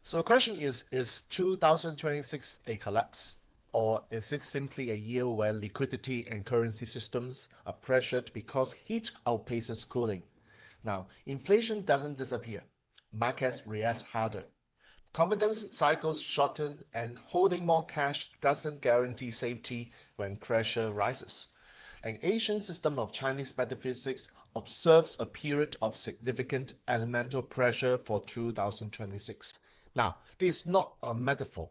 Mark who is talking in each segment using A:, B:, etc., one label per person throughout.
A: So the question is 2026 a collapse? Or is it simply a year where liquidity and currency systems are pressured because heat outpaces cooling? Now, inflation doesn't disappear. Markets react harder. Confidence cycles shorten, and holding more cash doesn't guarantee safety when pressure rises. An ancient system of Chinese metaphysics observes a period of significant elemental pressure for 2026. Now, this is not a metaphor.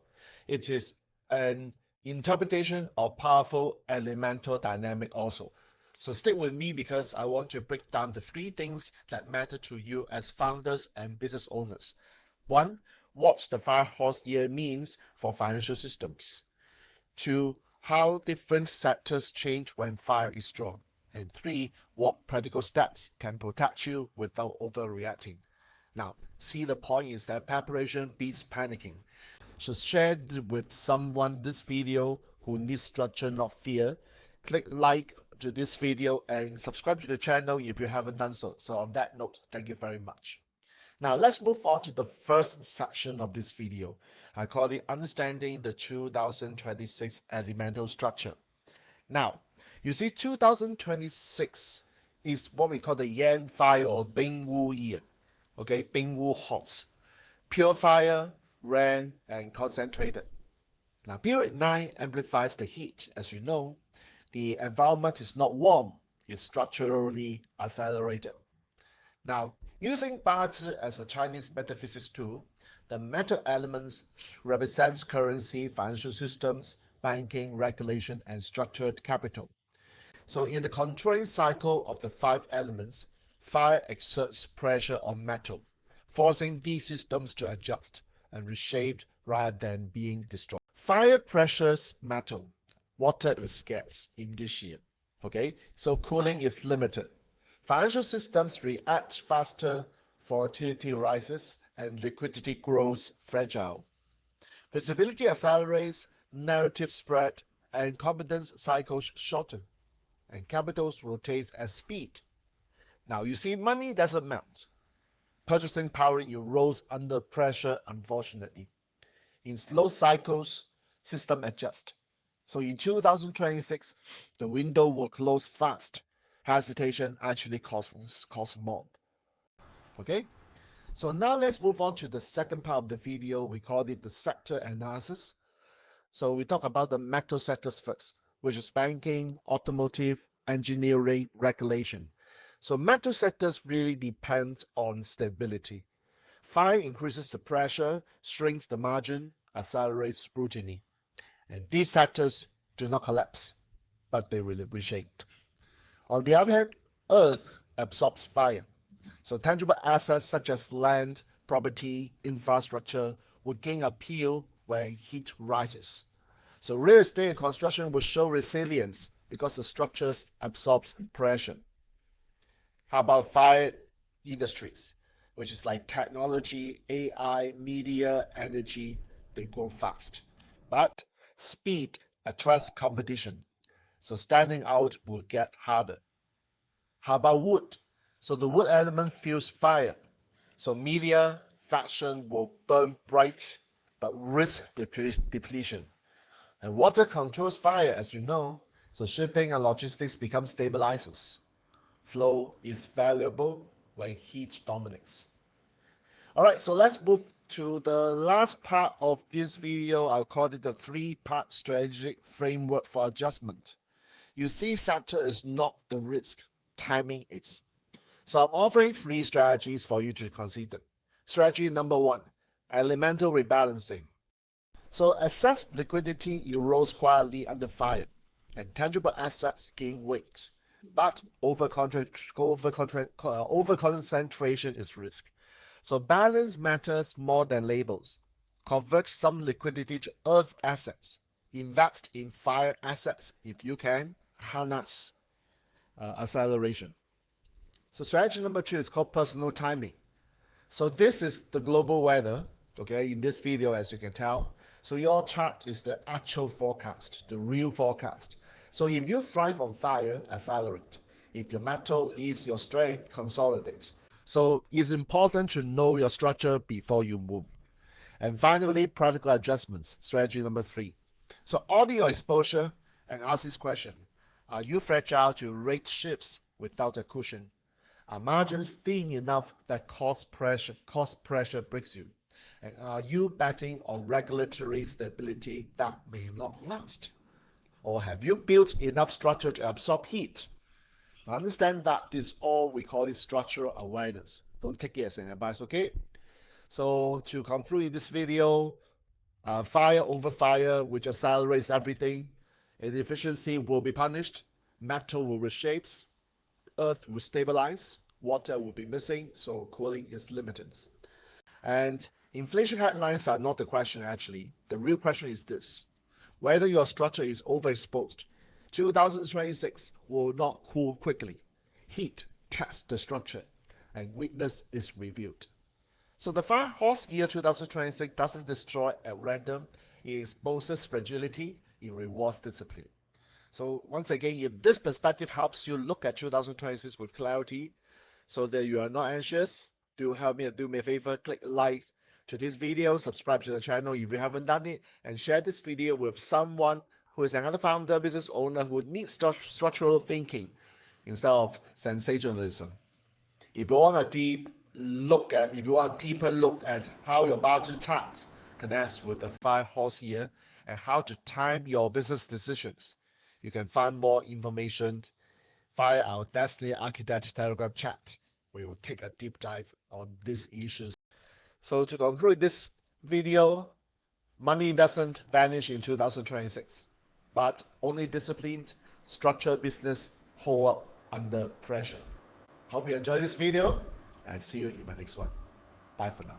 A: It is an interpretation of powerful elemental dynamic also. So stick with me because I want to break down the three things that matter to you as founders and business owners. One, what the fire horse year means for financial systems. Two, how different sectors change when fire is strong. And three, what practical steps can protect you without overreacting. Now, see, the point is that preparation beats panicking. So share with someone this video who needs structure, not fear. Click like to this video and subscribe to the channel if you haven't done so. So on that note, thank you very much. Now let's move on to the first section of this video. I call it Understanding the 2026 Elemental Structure. Now, you see 2026 is what we call the Yan fire or Bing Wu year. Okay, Bing Wu hot. Pure fire, rain, and concentrated. Now, period 9 amplifies the heat. As you know, the environment is not warm, it's structurally accelerated. Now, using Bazi as a Chinese metaphysics tool, the metal elements represents currency, financial systems, banking, regulation, and structured capital. So in the controlling cycle of the five elements, fire exerts pressure on metal, forcing these systems to adjust and reshape rather than being destroyed. Fire pressures metal. Water is scarce in this year. Okay, so cooling is limited. Financial systems react faster, volatility rises, and liquidity grows fragile. Visibility accelerates, narrative spread, and confidence cycles shorten, and capitals rotate at speed. Now you see, money doesn't melt. Purchasing power erodes under pressure, unfortunately. In slow cycles, system adjust. So in 2026, the window will close fast. Hesitation actually costs more. Okay, so now let's move on to the second part of the video. We call it the sector analysis. So we talk about the metal sectors first, which is banking, automotive, engineering, regulation. So metal sectors really depend on stability. Fire increases the pressure, shrinks the margin, accelerates scrutiny. And these sectors do not collapse, but they will reshape. On the other hand, earth absorbs fire. So tangible assets such as land, property, infrastructure will gain appeal when heat rises. So real estate and construction will show resilience because the structures absorb pressure. How about fire industries, which is like technology, AI, media, energy? They grow fast. But speed attracts competition. So standing out will get harder. How about wood? So the wood element fuels fire. So media, fashion will burn bright, but risk depletion. And water controls fire, as you know. So shipping and logistics become stabilizers. Flow is valuable when heat dominates. All right, so let's move to the last part of this video. I'll call it the three-part strategic framework for adjustment. You see, sector is not the risk, timing is. So I'm offering three strategies for you to consider. Strategy number 1, elemental rebalancing. So excess liquidity erodes quietly under fire, and tangible assets gain weight. But overconcentration is risk. So balance matters more than labels. Convert some liquidity to earth assets. Invest in fire assets if you can. Harness acceleration. So strategy number 2 is called personal timing. So this is the global weather, okay, in this video, as you can tell. So your chart is the actual forecast, the real forecast. So if you thrive on fire, accelerate. If your metal is your strength, consolidate. So it's important to know your structure before you move. And finally, practical adjustments, strategy number 3. So audit your exposure and ask this question. Are you fragile to rate shifts without a cushion? Are margins thin enough that cost pressure breaks you? And are you betting on regulatory stability that may not last? Or have you built enough structure to absorb heat? Understand that this all we call it structural awareness. Don't take it as an advice, okay? So to conclude this video, fire over fire, which accelerates everything. Inefficiency will be punished. Metal will reshape. Earth will stabilize. Water will be missing, so cooling is limited. And inflation headlines are not the question, actually. The real question is this: whether your structure is overexposed. 2026 will not cool quickly. Heat tests the structure, and weakness is revealed. So the fire horse year 2026 doesn't destroy at random. It exposes fragility. It rewards discipline. So once again, if this perspective helps you look at 2026 with clarity, so that you are not anxious, do me a favor, click like to this video, subscribe to the channel if you haven't done it, and share this video with someone who is another founder, business owner who needs structural thinking instead of sensationalism. If you want a deeper look at how your budget chart connects with the 5 horse year and how to time your business decisions, you can find more information via our Destiny Architect Telegram chat. We will take a deep dive on these issues. So to conclude this video, money investment vanish in 2026, but only disciplined, structured business hold up under pressure. Hope you enjoyed this video, and see you in my next one. Bye for now.